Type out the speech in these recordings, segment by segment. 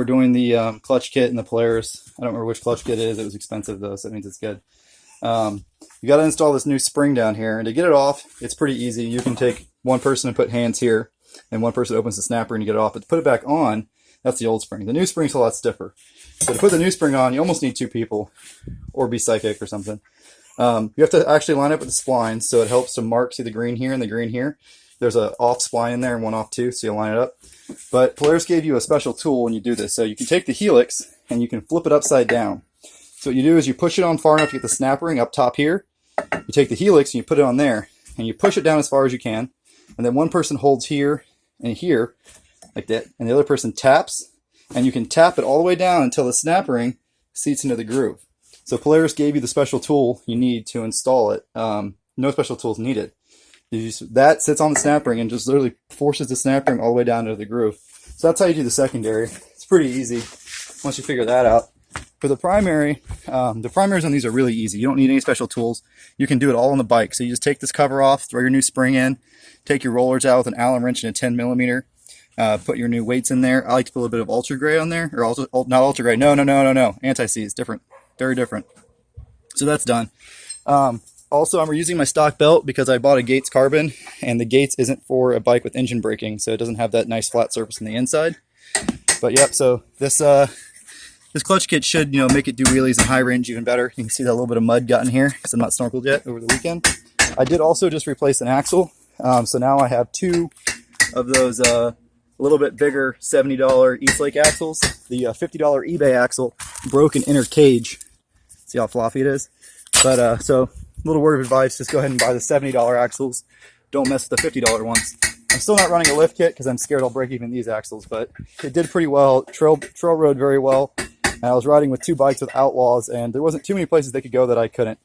for doing the clutch kit and the Polaris. I don't remember which clutch kit it is. It was expensive though, so that means it's good. You got to install this new spring down here, and to get it off, it's pretty easy. You can take one person and put hands here, and one person opens the snapper and you get it off. But to put it back on, that's the old spring. The new spring's a lot stiffer. So to put the new spring on, you almost need two people, or be psychic or something. You have to actually line up with the splines, so it helps to mark, see the green here and the green here. There's an off spline in there and one off too, so you line it up. But Polaris gave you a special tool when you do this. So you can take the helix and you can flip it upside down. So what you do is you push it on far enough to get the snap ring up top here. You take the helix and you put it on there, and you push it down as far as you can. And then one person holds here and here, like that, and the other person taps, and you can tap it all the way down until the snap ring seats into the groove. So Polaris gave you the special tool you need to install it. No special tools needed. That sits on the snap ring and just literally forces the snap ring all the way down into the groove. So that's how you do the secondary. It's pretty easy once you figure that out. For the primary, the primaries on these are really easy. You don't need any special tools. You can do it all on the bike. So you just take this cover off, throw your new spring in, take your rollers out with an Allen wrench and a 10 millimeter, put your new weights in there. I like to put a little bit of ultra gray on there, or not ultra gray. No. Anti-seize, different, very different. So that's done. Also, I'm reusing my stock belt because I bought a Gates carbon, and the Gates isn't for a bike with engine braking, so it doesn't have that nice flat surface on the inside. But yep, so this clutch kit should, make it do wheelies in high range even better. You can see that little bit of mud got in here because I'm not snorkeled yet over the weekend. I did also just replace an axle, so now I have two of those a little bit bigger $70 Eastlake axles. The $50 eBay axle broke an inner cage. See how floppy it is? But so, little word of advice: just go ahead and buy the $70 axles. Don't mess with the $50 ones. I'm still not running a lift kit because I'm scared I'll break even these axles, but it did pretty well. Trail rode very well. And I was riding with two bikes with Outlaws, and there wasn't too many places they could go that I couldn't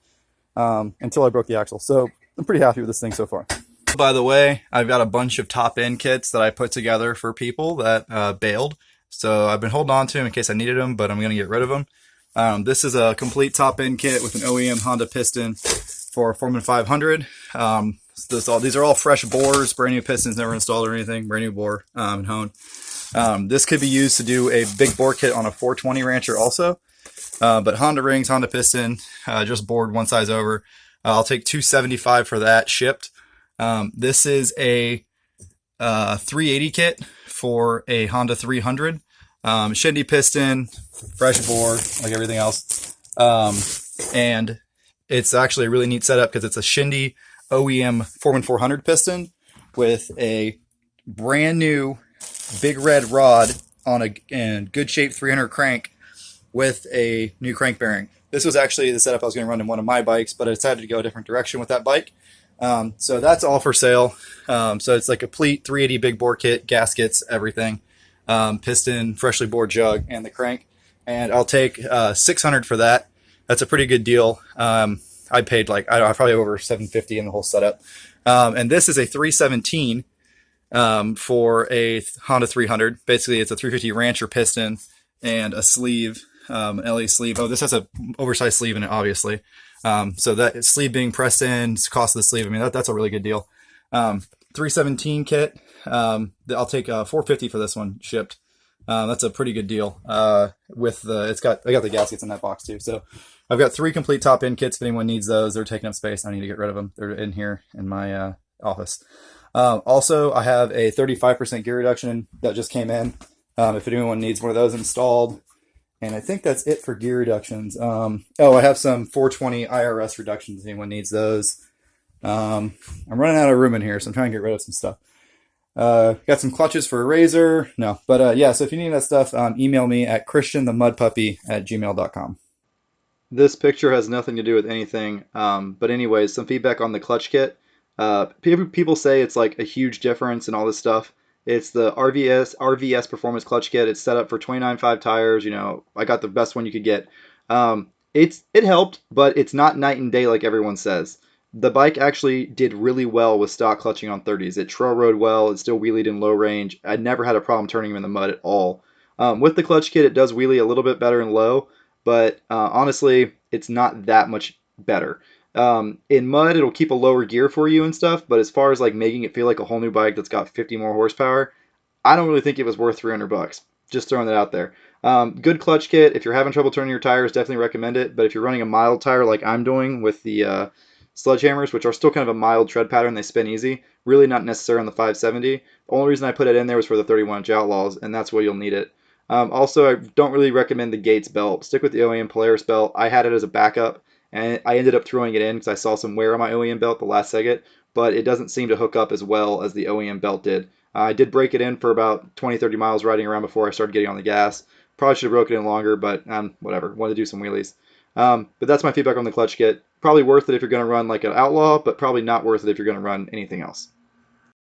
until I broke the axle. So I'm pretty happy with this thing so far. By the way, I've got a bunch of top-end kits that I put together for people that bailed. So I've been holding on to them in case I needed them, but I'm going to get rid of them. This is a complete top-end kit with an OEM Honda piston for a Foreman 500. These are all fresh bores, brand new pistons, never installed or anything, brand new bore and hone. This could be used to do a big bore kit on a 420 Rancher also. But Honda rings, Honda piston, just bored one size over. I'll take $275 for that shipped. This is a 380 kit for a Honda 300. Shindy piston, fresh bore, like everything else. And it's actually a really neat setup because it's a Shindy OEM Foreman 400 piston with a brand new big red rod on a good shape 300 crank with a new crank bearing. This was actually the setup I was going to run in one of my bikes, but I decided to go a different direction with that bike. So that's all for sale. So it's like a complete 380 big bore kit, gaskets, everything, piston, freshly bored jug, and the crank. And I'll take $600 for that. That's a pretty good deal. I paid probably over $750 in the whole setup. And this is a 317 for a Honda 300. Basically, it's a 350 Rancher piston and a sleeve, LE sleeve. Oh, this has a oversized sleeve in it, obviously. So that sleeve being pressed in, cost of the sleeve, I mean, that's a really good deal. 317 kit. I'll take $450 for this one shipped. That's a pretty good deal. I got the gaskets in that box too. So I've got 3 complete top end kits. If anyone needs those, they're taking up space. I need to get rid of them. They're in here in my office. Also, I have a 35% gear reduction that just came in. If anyone needs one of those installed. And I think that's it for gear reductions. I have some 420 IRS reductions if anyone needs those. I'm running out of room in here, so I'm trying to get rid of some stuff. Got some clutches for a razor. No, but yeah, so if you need that stuff, email me at christianthemudpuppy@gmail.com. This picture has nothing to do with anything, but anyways, some feedback on the clutch kit. People say it's like a huge difference and all this stuff. It's the RVS Performance Clutch Kit. It's set up for 29.5 tires. I got the best one you could get. It helped, but it's not night and day like everyone says. The bike actually did really well with stock clutching on 30s. It trail rode well. It still wheelied in low range. I never had a problem turning him in the mud at all. With the clutch kit, it does wheelie a little bit better in low, but honestly, it's not that much better. In mud, it'll keep a lower gear for you and stuff, but as far as like making it feel like a whole new bike that's got 50 more horsepower, I don't really think it was worth $300. Just throwing that out there. Good clutch kit. If you're having trouble turning your tires, definitely recommend it. But if you're running a mild tire like I'm doing with the sledgehammers, which are still kind of a mild tread pattern, they spin easy. Really not necessary on the 570. The only reason I put it in there was for the 31-inch Outlaws, and that's where you'll need it. Also, I don't really recommend the Gates belt. Stick with the OEM Polaris belt. I had it as a backup, and I ended up throwing it in because I saw some wear on my OEM belt the last second, but it doesn't seem to hook up as well as the OEM belt did. I did break it in for about 20-30 miles riding around before I started getting on the gas. Probably should have broken it in longer, but whatever. Wanted to do some wheelies. But that's my feedback on the clutch kit. Probably worth it if you're going to run like an Outlaw, but probably not worth it if you're going to run anything else.